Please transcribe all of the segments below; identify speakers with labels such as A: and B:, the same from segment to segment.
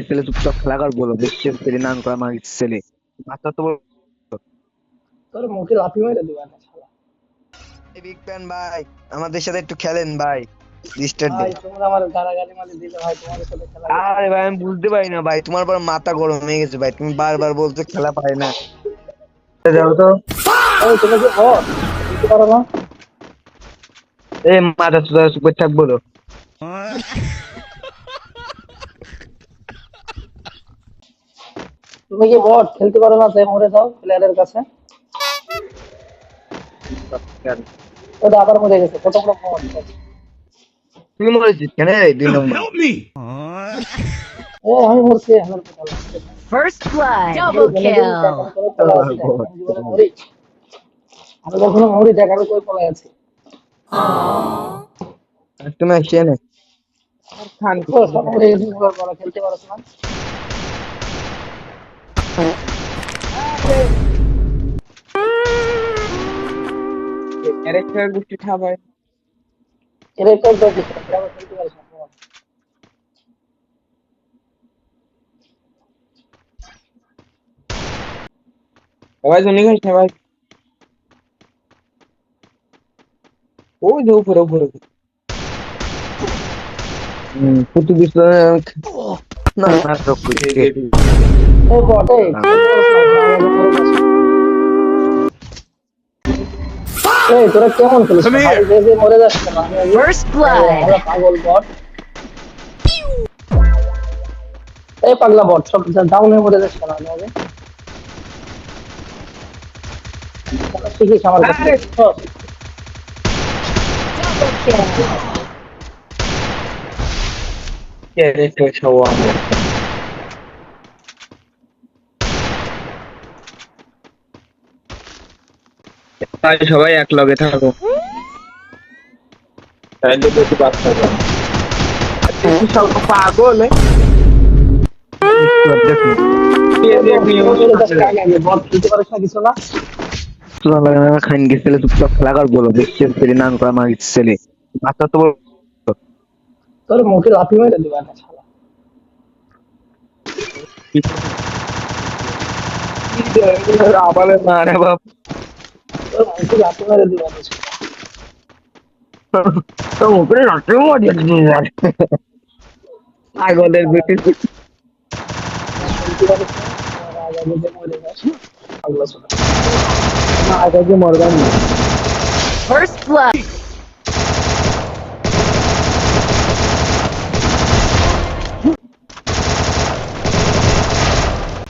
A: ছেলে চুপচাপ খেলা কর বলো, বিশ্বের ছেলে নাম করা আমার ছেলে মাথা তো
B: তোর মুখে লাথি মেরে দিবা না শালা।
A: বিগ প্যান ভাই, আমাদের সাথে একটু খেলেন ভাই। রিস্টার্ট
B: ভাই
A: দেন।
B: তোমরা আমার গালাগালি মালি দিলে ভাই তোমাদের সাথে খেলা করতে
A: আরে
B: পারবো
A: ভাই
B: না।
A: আমি বুঝতে পারি না ভাই, তোমার পর মাথা গরম হয়ে গেছে ভাই, তুমি বারবার বলছো খেলা পারে না। যাও তো।
B: এই তুমি কি বট খেলতে পারো না?
A: এ মাথা চুদা চুপ করে থাক বলো।
B: তুমি কি বট খেলতে পারো না তাই মরে যাও প্লেয়ারের কাছে? ওটা আবার মরে গেছে, কত বড় বট।
A: তুই মরেছিস কেন রে 2 নম্বর?
B: ও আমি মরছি আমার কথা না।
C: First blood.
B: আমি
C: Double
B: কোনোদিন
C: kill.
B: দেখার করে পড়ে আছি নাকি? আমি জীবনে মরি? আমি কখনো মরি দেখার করে পড়ে আছি?
A: তুমি আসিয়ে নে খান
B: তো সব মরে গেছি এবার বলো খেলতে পারো না?
A: ক্যারেক্টার গুটি খাবার।
B: ক্যারেক্টার তো কিছু না, কিভাবে খেলতে পারিস না তোমার?
A: সবাই জনি খাইছে ভাই। ওই যে উপরে উপরে। পুতু বিশ্ব না না তো কুচকে।
B: এই বট এই খেলতে পারিস না এখন আমাকে মরে যাস। এই তোরা কেমন খেলিস না ভাই, যে যে মরে যাস কেন? আমি আগে
C: First blood.
B: আমরা পাগল বট। এই পাগলা বট সব ডাউন হয়ে মরে যাস কেন? আমি আগে খেলা শিখিস আমার কাছে।
A: আরে
B: বুঝছস?
C: Double kill.
A: ক্যারেক্টার সবাই তাই সবাই এক লগে থাকো, তাইলে বেশি বাচ্চা পাবে। তুই সব পাগল দেখুন
B: এই বট কেমন মরে যাস আগে আগে বট খেলতে পারিস না কিছু না?
A: তোমার লাগে না খাইন গেছিলে চুপচাপ খেলা কর বলো, বিশ্বের ছেলে নাম করা আমার ছেলে মাথা তো
B: তোর মুখে লাথি মেরে দিবা না শালা।
A: আবার মারে বাপ।
B: তোর মুখে লাথি মেরে দিবা না শালা।
A: তো উপরে রাখতে মজা দিয়ে পাগলের বেশি।
B: খেলতে পারিস না আর আগে আগে যে মরে যাস পাগলা ছোড়া।
A: আগে যে মরবান না।
C: First blood.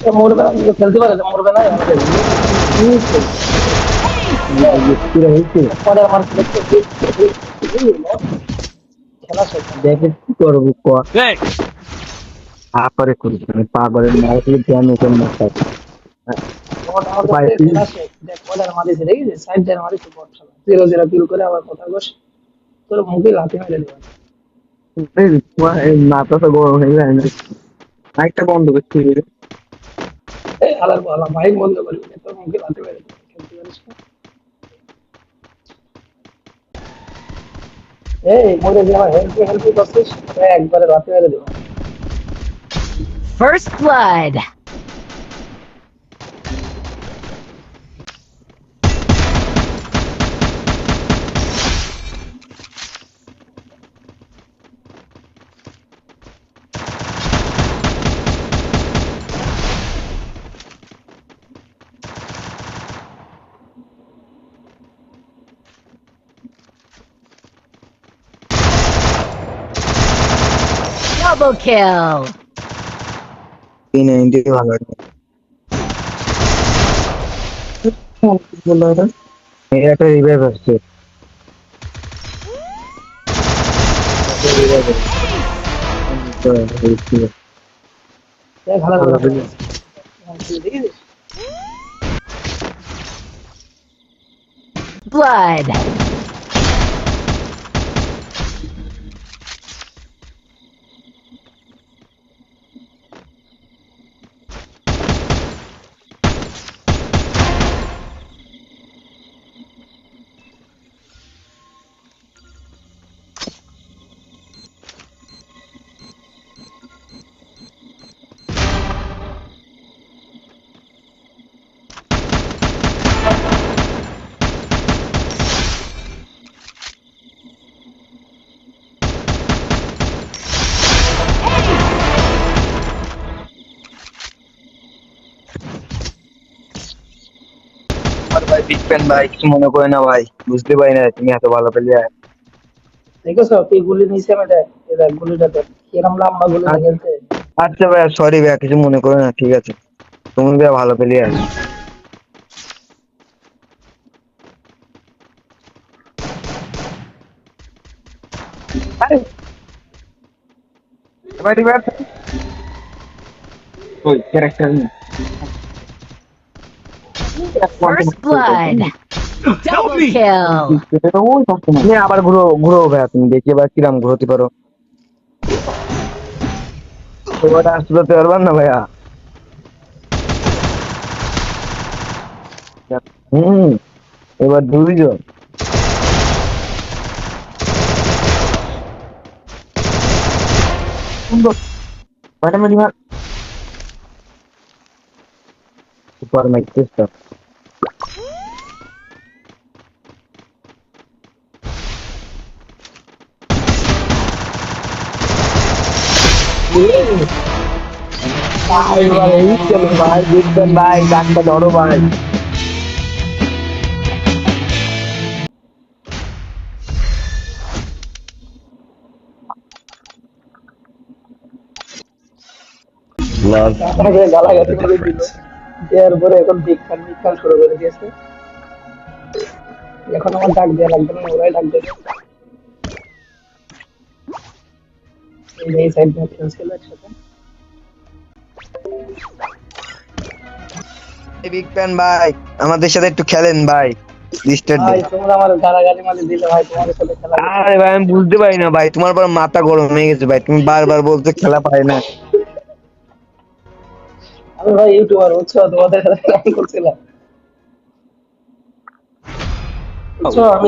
B: এ মরবে না, কিন্তু খেলতে পারে না, মরবে না আমাদের পরে আমার খেলা শেষ।
A: দেখে কি করবো তারপরে করবো আমি পাগলের মারলে আমি ওকে মাথায়
B: বট আমার কাছে খেলা শেষ। দেখ ওদের মারিছে দেখেছিস, সাইড দিয়ে মারিছে বট শালা 0-0 কিল করে আবার কথা কস। তোর মুখে লাথি মেরে দিবা।
A: মাথা তো গরম হয়ে যায় না। মাইকটা বন্ধ করছি।
B: এই আলার বলা মাইক বন্ধ করবি না, তোর মুখে লাথি মেরে দিবা। খেলতে পারিস না? এই মরে যে আমার হেল্প হেল্প করছিস তোকে একবারে লাথি মেরে দিবা।
C: First blood. Double kill.
A: তিন ইন্ডি ভালো এটা একটা রিভাইভ আসছে।
B: এই ভালো করে দেখেছিস?
C: Blood.
A: বিগ ফ্যান ভাই, কিছু মনে করে না ভাই, বুঝতে পারি না তুমি এত ভালো প্লেয়ার।
B: দেখেছো কি গুলি নিছে আমি দেখ, এই দেখ গুলিটা দেখ কিরম লম্বা গুলিটা খেলছে।
A: আচ্ছা ভাইয়া, সরি ভাইয়া, কিছু মনে করে না, ঠিক আছে। তুমি ভাইয়া ভালো প্লেয়ার। আরে ভাই ভাই, ওই character
C: First blood. Double kill.
A: তুমি আবার ঘুরো ঘুরো ভাইয়া, তুমি দেখি এবার কিরাম ঘুরোতে পারো। তোমাটা আসতে পারবার না ভাইয়া। হুম, এবার দুইজন। সুন্দর ফাটাফাটি মার। সুপার ম্যাচ চেষ্টা। ভাই ভাই, এই চলো ভাই, দেখবেন ভাই, ডাক্তার ধরো ভাই।
B: আমাকে গালাগালি করে দিল, দেওয়ার পরে এখন বিক্ষান বিক্ষান শুরু করে দিয়েছে। এখন আমার ডাক দেওয়া লাগবে না, ওরাই ডাক দেবে। এই যে এই সাইড দিয়ে খেলছিল একসাথে।
A: বিগ ফ্যান ভাই, আমাদের সাথে একটু খেলেন ভাই, লিস্টের
B: ভাই
A: দিন।
B: তোমরা আমার গালাগালি মালি দিলে ভাই, তোমাদের সাথে খেলা করতে
A: আরে ভাই, আমি বুঝতে পারি না ভাই, তোমার পর মাথা গরম হয়ে গেছে ভাই, তুমি বারবার বলছো খেলা পারে না।
B: আমি ভাই ইউটিউবার, বুঝছো, তোমাদের সাথে খেলা করছিলাম, বুঝছো আমি